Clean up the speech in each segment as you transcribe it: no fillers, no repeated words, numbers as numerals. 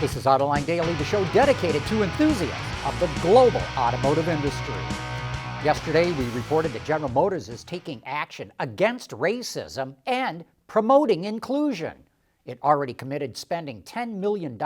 This is Autoline Daily, the show dedicated to enthusiasts of the global automotive industry. Yesterday, we reported that General Motors is taking action against racism and promoting inclusion. It already committed spending $10 million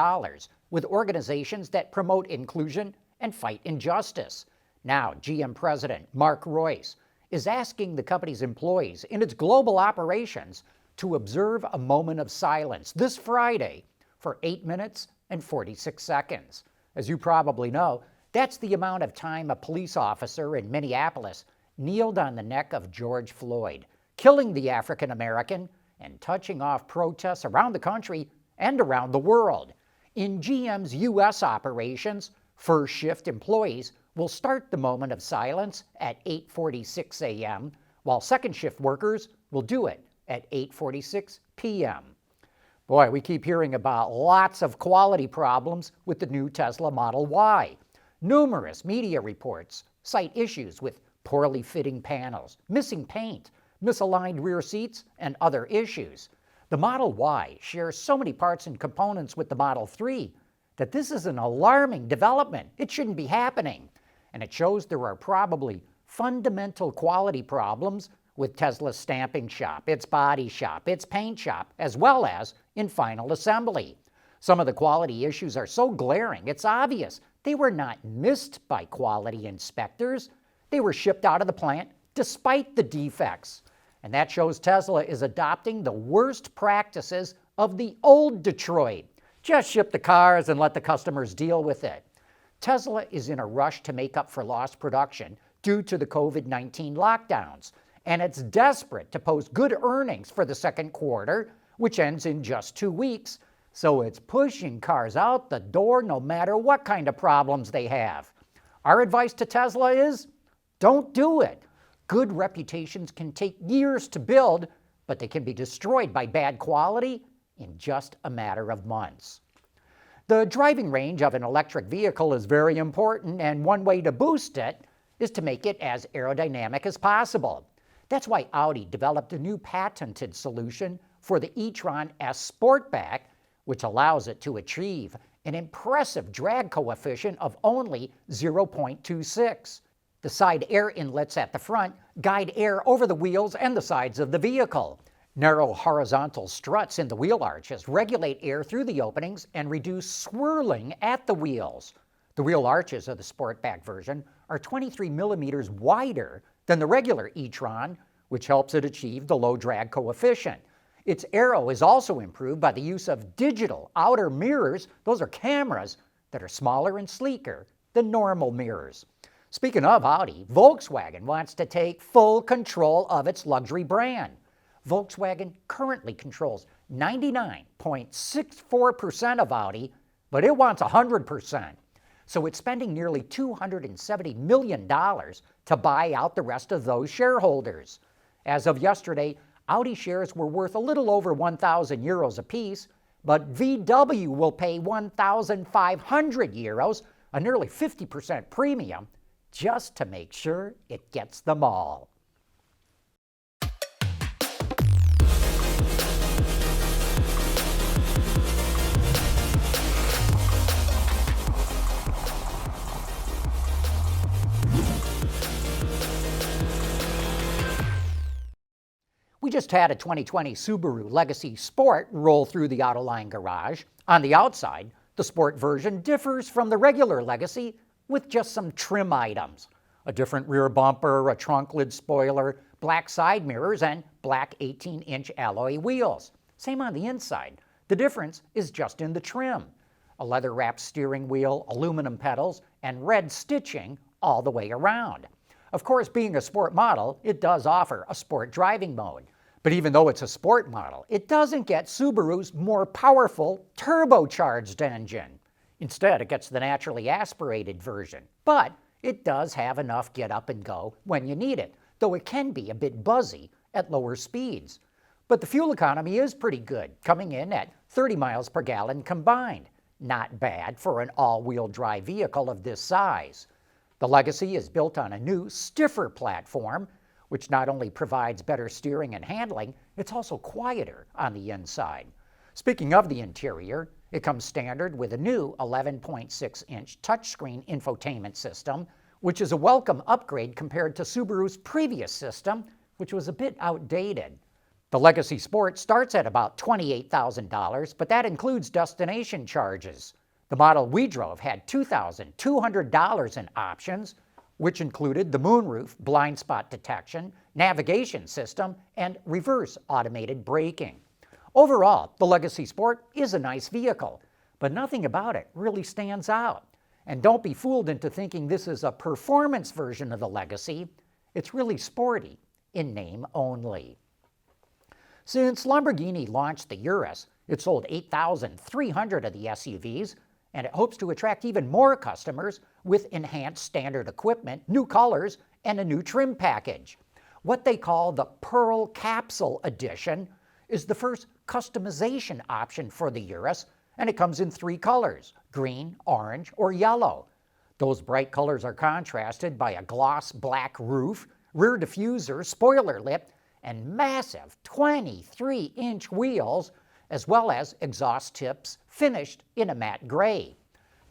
with organizations that promote inclusion and fight injustice. Now, GM President Mark Reuss is asking the company's employees in its global operations to observe a moment of silence this Friday for 8 minutes and 46 seconds. As you probably know, that's the amount of time a police officer in Minneapolis kneeled on the neck of George Floyd, killing the African American and touching off protests around the country and around the world. In GM's U.S. operations, first shift employees will start the moment of silence at 8:46 a.m., while second shift workers will do it at 8:46 p.m. Boy, we keep hearing about lots of quality problems with the new Tesla Model Y. Numerous media reports cite issues with poorly fitting panels, missing paint, misaligned rear seats, and other issues. The Model Y shares so many parts and components with the Model 3 that this is an alarming development. It shouldn't be happening. And it shows there are probably fundamental quality problems with Tesla's stamping shop, its body shop, its paint shop, as well as in final assembly. Some of the quality issues are so glaring, it's obvious they were not missed by quality inspectors. They were shipped out of the plant despite the defects. And that shows Tesla is adopting the worst practices of the old Detroit. Just ship the cars and let the customers deal with it. Tesla is in a rush to make up for lost production due to the COVID-19 lockdowns, and it's desperate to post good earnings for the second quarter, which ends in just 2 weeks, so it's pushing cars out the door no matter what kind of problems they have. Our advice to Tesla is, don't do it. Good reputations can take years to build, but they can be destroyed by bad quality in just a matter of months. The driving range of an electric vehicle is very important, and one way to boost it is to make it as aerodynamic as possible. That's why Audi developed a new patented solution for the e-tron S Sportback, which allows it to achieve an impressive drag coefficient of only 0.26. The side air inlets at the front guide air over the wheels and the sides of the vehicle. Narrow horizontal struts in the wheel arches regulate air through the openings and reduce swirling at the wheels. The wheel arches of the Sportback version are 23 millimeters wider than the regular e-tron, which helps it achieve the low drag coefficient. Its aero is also improved by the use of digital outer mirrors. Those are cameras that are smaller and sleeker than normal mirrors. Speaking of Audi, Volkswagen wants to take full control of its luxury brand. Volkswagen currently controls 99.64% of Audi, but it wants 100%. So it's spending nearly $270 million to buy out the rest of those shareholders. As of yesterday, Audi shares were worth a little over 1,000 euros apiece, but VW will pay 1,500 euros, a nearly 50% premium, just to make sure it gets them all. We just had a 2020 Subaru Legacy Sport roll through the Autoline garage. On the outside, the Sport version differs from the regular Legacy with just some trim items. A different rear bumper, a trunk lid spoiler, black side mirrors, and black 18-inch alloy wheels. Same on the inside. The difference is just in the trim. A leather-wrapped steering wheel, aluminum pedals, and red stitching all the way around. Of course, being a sport model, it does offer a sport driving mode. But even though it's a sport model, it doesn't get Subaru's more powerful turbocharged engine. Instead, it gets the naturally aspirated version. But it does have enough get up and go when you need it, though it can be a bit buzzy at lower speeds. But the fuel economy is pretty good, coming in at 30 miles per gallon combined. Not bad for an all-wheel drive vehicle of this size. The Legacy is built on a new, stiffer platform, which not only provides better steering and handling, it's also quieter on the inside. Speaking of the interior, It comes standard with a new 11.6-inch touchscreen infotainment system, which is a welcome upgrade compared to Subaru's previous system, which was a bit outdated. The Legacy Sport starts at about $28,000, but that includes destination charges. The model we drove had $2,200 in options, which included the moonroof, blind spot detection, navigation system, and reverse automated braking. Overall, the Legacy Sport is a nice vehicle, but nothing about it really stands out. And don't be fooled into thinking this is a performance version of the Legacy. It's really sporty in name only. Since Lamborghini launched the Urus, it sold 8,300 of the SUVs, and it hopes to attract even more customers with enhanced standard equipment, new colors, and a new trim package. What they call the Pearl Capsule Edition is the first customization option for the Urus, and it comes in 3 colors: green, orange, or yellow. Those bright colors are contrasted by a gloss black roof, rear diffuser, spoiler lip, and massive 23-inch wheels, as well as exhaust tips finished in a matte gray.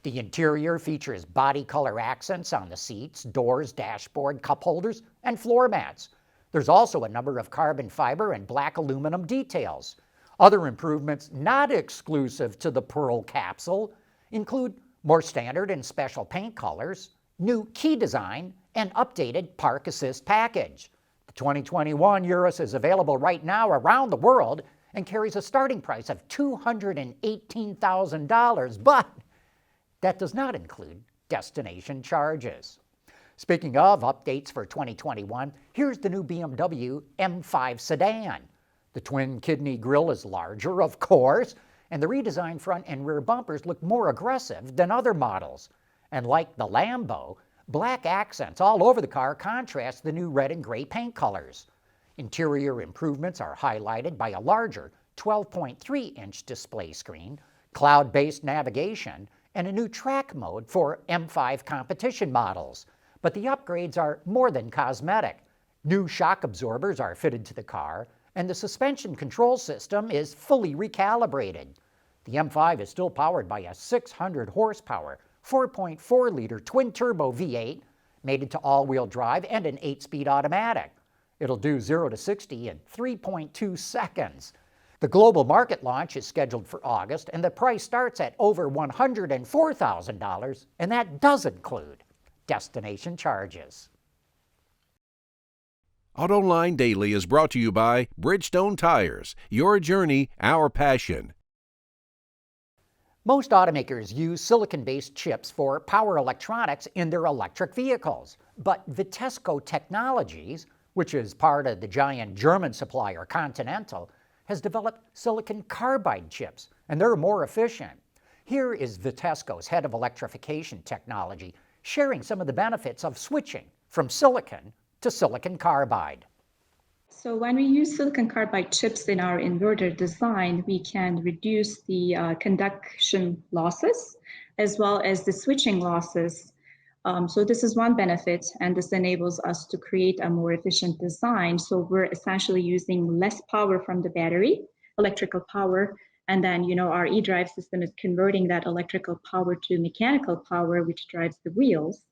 The interior features body color accents on the seats, doors, dashboard, cup holders, and floor mats. There's also a number of carbon fiber and black aluminum details. Other improvements not exclusive to the Pearl Capsule include more standard and special paint colors, new key design, and updated park assist package. The 2021 Urus is available right now around the world and carries a starting price of $218,000, but that does not include destination charges. Speaking of updates for 2021, here's the new BMW M5 Sedan. The twin-kidney grille is larger, of course, and the redesigned front and rear bumpers look more aggressive than other models. And like the Lambo, black accents all over the car contrast the new red and gray paint colors. Interior improvements are highlighted by a larger 12.3-inch display screen, cloud-based navigation, and a new track mode for M5 competition models. But the upgrades are more than cosmetic. New shock absorbers are fitted to the car, and the suspension control system is fully recalibrated. The M5 is still powered by a 600 horsepower, 4.4-liter twin-turbo V8, mated to all-wheel drive and an 8-speed automatic. It'll do 0 to 60 in 3.2 seconds. The global market launch is scheduled for August, and the price starts at over $104,000, and that does include destination charges. Autoline Daily is brought to you by Bridgestone Tires. Your journey, our passion. Most automakers use silicon-based chips for power electronics in their electric vehicles, but Vitesco Technologies, which is part of the giant German supplier Continental, has developed silicon carbide chips, and they're more efficient. Here is Vitesco's head of electrification technology sharing some of the benefits of switching from silicon to silicon carbide. So when we use silicon carbide chips in our inverter design, we can reduce the conduction losses as well as the switching losses. So this is one benefit, and this enables us to create a more efficient design. So we're essentially using less power from the battery, electrical power, and then our e-drive system is converting that electrical power to mechanical power, which drives the wheels.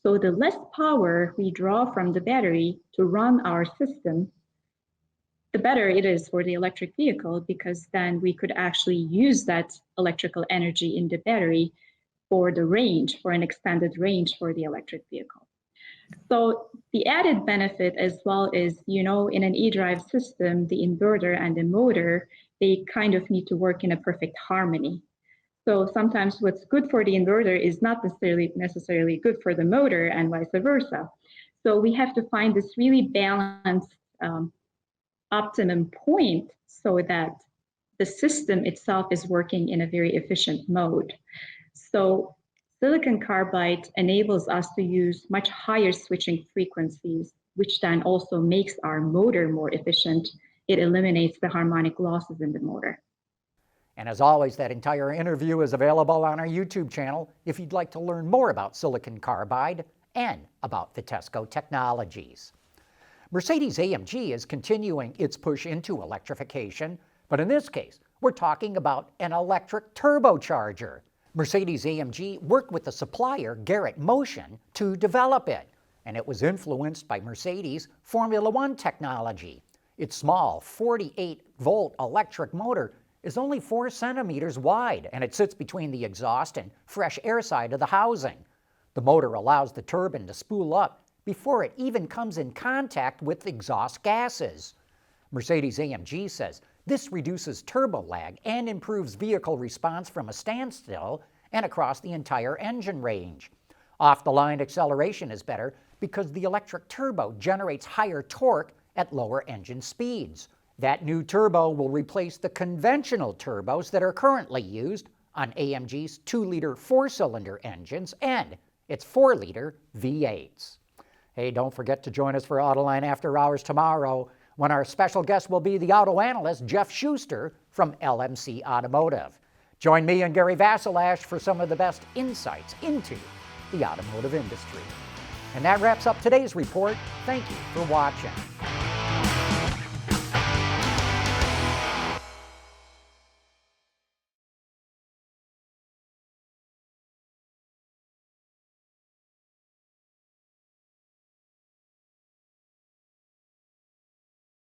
So the less power we draw from the battery to run our system, the better it is for the electric vehicle, because then we could actually use that electrical energy in the battery for the range, for an extended range for the electric vehicle. So the added benefit as well is, in an e-drive system, the inverter and the motor, they kind of need to work in a perfect harmony. So sometimes what's good for the inverter is not necessarily good for the motor, and vice versa. So we have to find this really balanced optimum point so that the system itself is working in a very efficient mode. So silicon carbide enables us to use much higher switching frequencies, which then also makes our motor more efficient. It eliminates the harmonic losses in the motor. And as always, that entire interview is available on our YouTube channel if you'd like to learn more about silicon carbide and about Vitesco Technologies. Mercedes-AMG is continuing its push into electrification, but in this case, We're talking about an electric turbocharger. Mercedes-AMG worked with the supplier Garrett Motion to develop it, and it was influenced by Mercedes' Formula One technology. Its small 48-volt electric motor is only 4 centimeters wide, and it sits between the exhaust and fresh air side of the housing. The motor allows the turbine to spool up before it even comes in contact with exhaust gases. Mercedes-AMG says this reduces turbo lag and improves vehicle response from a standstill and across the entire engine range. Off-the-line acceleration is better because the electric turbo generates higher torque at lower engine speeds. That new turbo will replace the conventional turbos that are currently used on AMG's 2-liter 4-cylinder engines and its 4-liter V8s. Hey, don't forget to join us for Autoline After Hours tomorrow, when our special guest will be the auto analyst Jeff Schuster from LMC Automotive. Join me and Gary Vasilash for some of the best insights into the automotive industry. And that wraps up today's report. Thank you for watching.